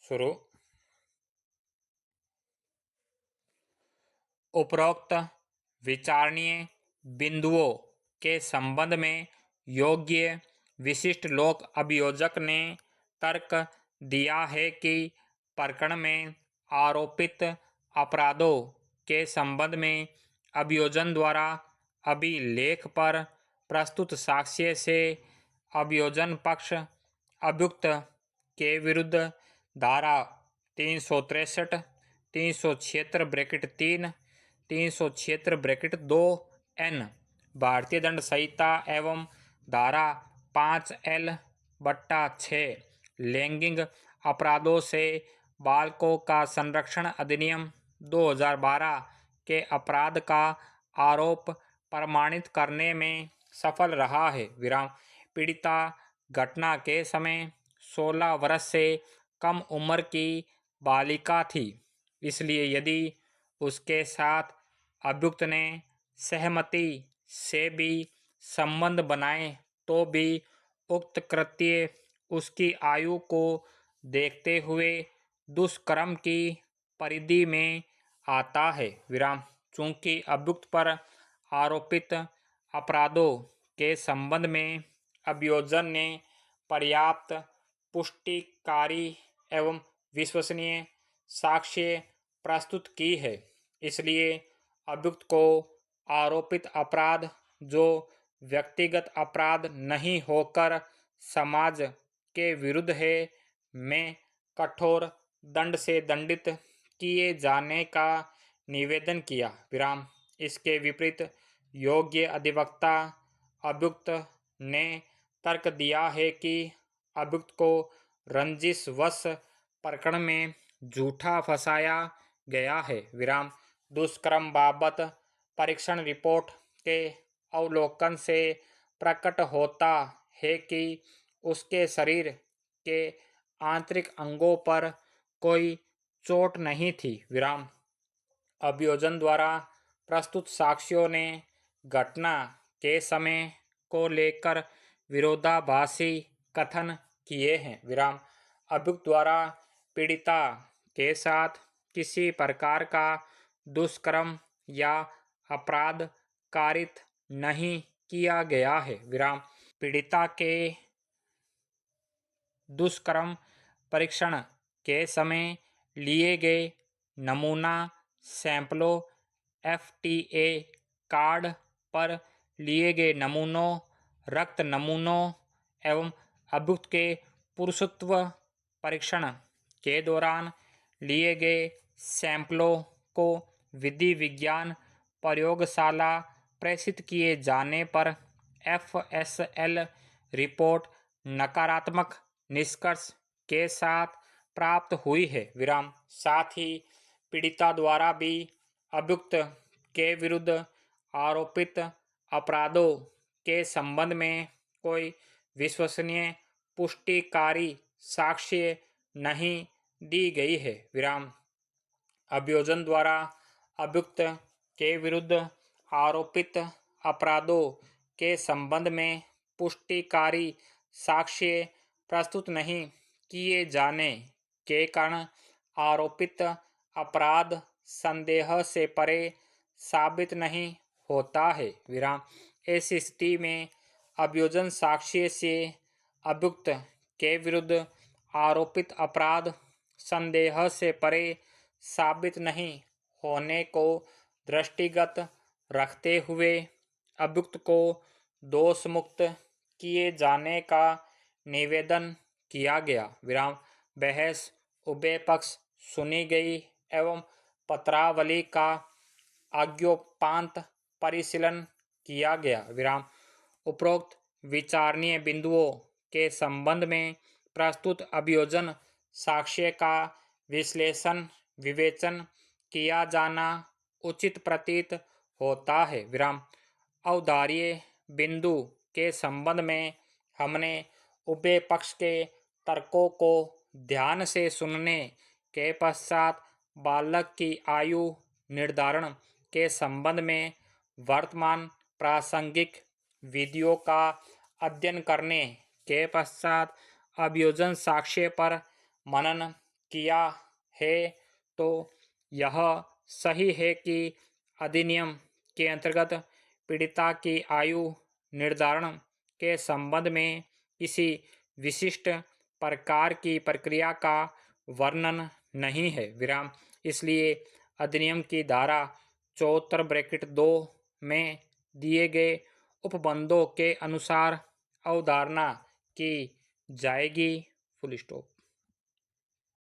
शुरू। उपरोक्त विचारणीय बिंदुओं के संबंध में योग्य विशिष्ट लोक अभियोजक ने तर्क दिया है कि प्रकरण में आरोपित अपराधों के संबंध में अभियोजन द्वारा अभिलेख पर प्रस्तुत साक्ष्य से अभियोजन पक्ष अभियुक्त के विरुद्ध धारा 363, 376(3), 376(2) भारतीय दंड संहिता एवं धारा 5L/6 लैंगिक अपराधों से बालकों का संरक्षण अधिनियम 2012 के अपराध का आरोप प्रमाणित करने में सफल रहा है। पीड़िता घटना के समय 16 वर्ष से कम उम्र की बालिका थी, इसलिए यदि उसके साथ अभियुक्त ने सहमति से भी संबंध बनाए तो भी उक्त कृत्य उसकी आयु को देखते हुए दुष्कर्म की परिधि में आता है। चूंकि अभियुक्त पर आरोपित अपराधों के संबंध में अभियोजन ने पर्याप्त पुष्टिकारी एवं विश्वसनीय साक्ष्य प्रस्तुत की है, इसलिए अभियुक्त को आरोपित अपराध जो व्यक्तिगत अपराध नहीं होकर समाज के विरुद्ध है में कठोर दंड से दंडित किए जाने का निवेदन किया। इसके विपरीत योग्य अधिवक्ता अभियुक्त ने तर्क दिया है कि अभियुक्त को रंजिशवश प्रकरण में झूठा फंसाया गया है। दुष्कर्म बाबत परीक्षण रिपोर्ट के अवलोकन से प्रकट होता है कि उसके शरीर के आंतरिक अंगों पर कोई चोट नहीं थी। अभियोजन द्वारा प्रस्तुत साक्ष्यों ने घटना के समय को लेकर विरोधाभासी कथन किए हैं। अभियुक्त द्वारा पीड़िता के साथ किसी प्रकार का दुष्कर्म या अपराध कारित नहीं किया गया है। पीड़िता के दुष्कर्म परीक्षण के समय लिए गए नमूना सैंपलों, FDA कार्ड पर लिए गए नमूनों, रक्त नमूनों एवं अभियुक्त के पुरुषत्व परीक्षण के दौरान लिए गए सैंपलों को विधि विज्ञान प्रयोगशाला प्रेषित किए जाने पर FSL रिपोर्ट नकारात्मक निष्कर्ष के साथ प्राप्त हुई है। साथ ही पीड़िता द्वारा भी अभियुक्त के विरुद्ध आरोपित अपराधों के संबंध में कोई विश्वसनीय पुष्टिकारी साक्ष्य नहीं दी गई है। अभियोजन द्वारा अभियुक्त के विरुद्ध आरोपित अपराधों के संबंध में पुष्टिकारी साक्ष्य प्रस्तुत नहीं किए जाने के कारण आरोपित अपराध संदेह से परे साबित नहीं होता है। ऐसी स्थिति में अभियोजन साक्ष्य से अभियुक्त के विरुद्ध आरोपित अपराध संदेह से परे साबित नहीं होने को दृष्टिगत रखते हुए अभियुक्त को दोष मुक्त किए जाने का निवेदन किया गया। बहस उभय पक्ष सुनी गई एवं पत्रावली का आज्ञोपांत परिशीलन किया गया। उपरोक्त विचारणीय बिंदुओं के संबंध में प्रस्तुत अभियोजन साक्ष्य का विश्लेषण विवेचन किया जाना उचित प्रतीत होता है। अवधार्य बिंदु के संबंध में हमने उभय पक्ष के तर्कों को ध्यान से सुनने के पश्चात बालक की आयु निर्धारण के संबंध में वर्तमान प्रासंगिक विधियों का अध्ययन करने के पश्चात अभियोजन साक्ष्य पर मनन किया है तो यह सही है कि अधिनियम के अंतर्गत पीड़िता की आयु निर्धारण के संबंध में किसी विशिष्ट प्रकार की प्रक्रिया का वर्णन नहीं है विराम। इसलिए अधिनियम की धारा 74(2) में दिए गए उपबंधों के अनुसार अवधारणा की जाएगी। Full stop.